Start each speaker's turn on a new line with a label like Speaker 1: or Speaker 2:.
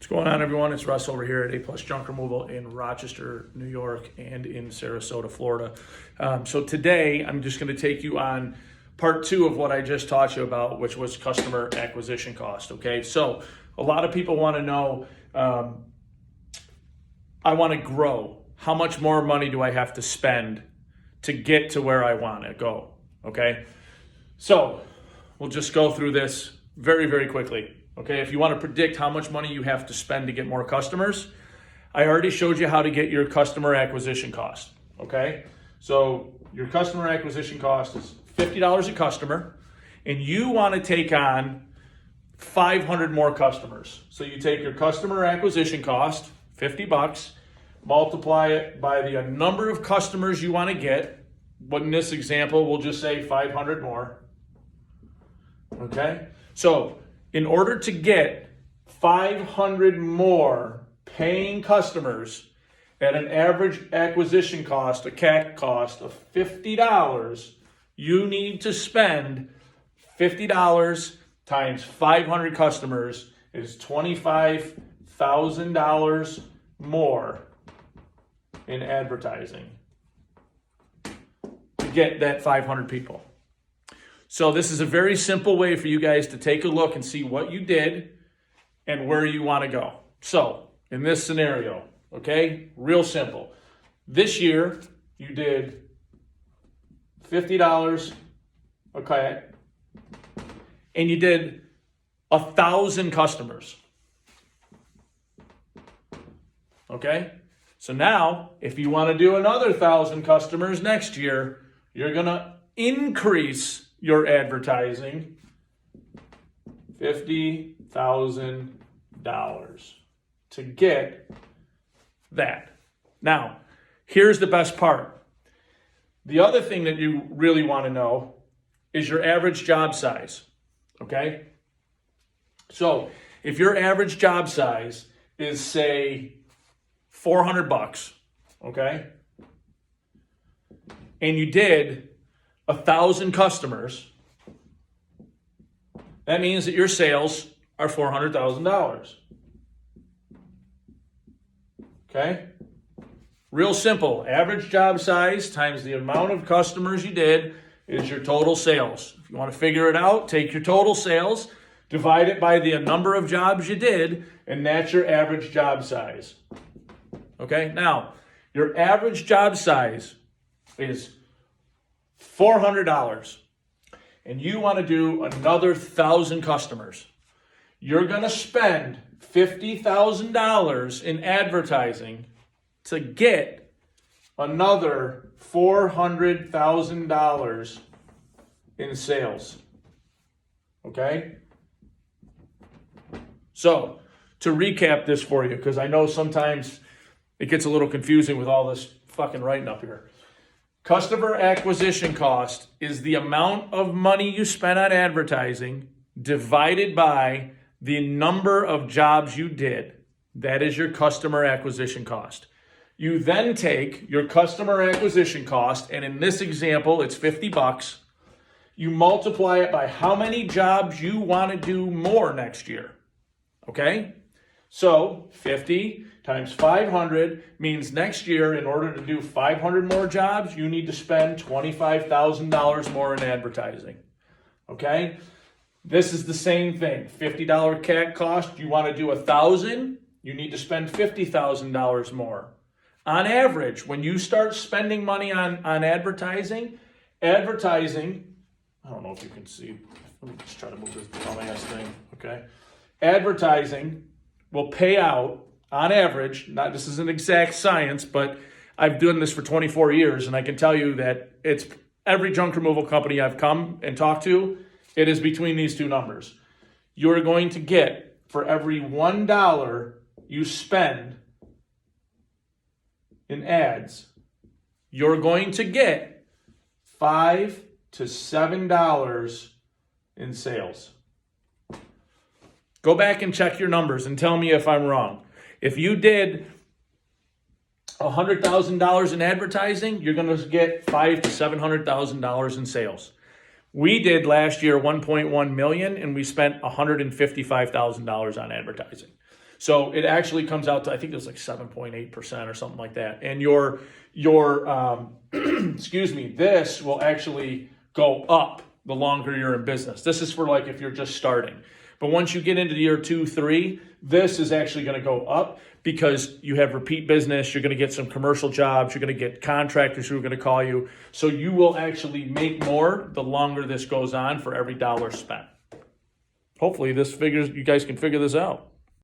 Speaker 1: What's going on, everyone? It's Russ over here at A Plus Junk Removal in Rochester, New York, and in Sarasota, Florida. So today, I'm just going to take you on part two of what I just taught you about, which was customer acquisition cost. Okay, so a lot of people want to know, I want to grow. How much more money do I have to spend to get to where I want to go? Okay, so we'll just go through this very, very quickly. Okay, if you want to predict how much money you have to spend to get more customers, I already showed you how to get your customer acquisition cost. Okay, so your customer acquisition cost is $50 a customer, and you want to take on 500 more customers. So you take your customer acquisition cost, $50, multiply it by the number of customers you want to get. But in this example, we'll just say 500 more. Okay, so in order to get 500 more paying customers at an average acquisition cost, a CAC cost of $50, you need to spend $50 times 500 customers is $25,000 more in advertising to get that 500 people. So this is a very simple way for you guys to take a look and see what you did and where you want to go. So in this scenario, okay, real simple. This year you did $50, okay, and you did 1,000 customers. Okay, so now if you want to do another 1,000 customers next year, you're gonna increase your advertising $50,000 to get that. Now, here's the best part. The other thing that you really want to know is your average job size, okay? So if your average job size is, say, $400, okay? And you did 1,000 customers, that means that your sales are $400,000. Okay? Real simple. Average job size times the amount of customers you did is your total sales. If you want to figure it out, take your total sales, divide it by the number of jobs you did, and that's your average job size. Okay? Now, your average job size is $400, and you want to do another 1,000 customers. You're going to spend $50,000 in advertising to get another $400,000 in sales. Okay? So, to recap this for you, because I know sometimes it gets a little confusing with all this fucking writing up here. Customer acquisition cost is the amount of money you spent on advertising divided by the number of jobs you did. That is your customer acquisition cost. You then take your customer acquisition cost, and in this example, it's $50. You multiply it by how many jobs you want to do more next year. Okay? So 50 times 500 means next year, in order to do 500 more jobs, you need to spend $25,000 more in advertising. Okay? This is the same thing. $50 CAC cost, you want to do 1,000, you need to spend $50,000 more. On average, when you start spending money on advertising, I don't know if you can see, let me just try to move this dumbass thing, okay? Advertising will pay out, on average, this is an exact science, but I've done this for 24 years, and I can tell you that it's every junk removal company I've come and talked to, it is between these two numbers. You're going to get, for every $1 you spend in ads, you're going to get $5 to $7 in sales. Go back and check your numbers and tell me if I'm wrong. If you did $100,000 in advertising, you're going to get $500,000 to $700,000 in sales. We did last year 1.1 million, and we spent $155,000 on advertising. So it actually comes out to, I think it was like 7.8% or something like that. And your excuse me, this will actually go up the longer you're in business. This is for like if you're just starting. But once you get into year 2, 3, this is actually going to go up because you have repeat business. You're going to get some commercial jobs. You're going to get contractors who are going to call you. So you will actually make more the longer this goes on for every dollar spent. Hopefully you guys can figure this out.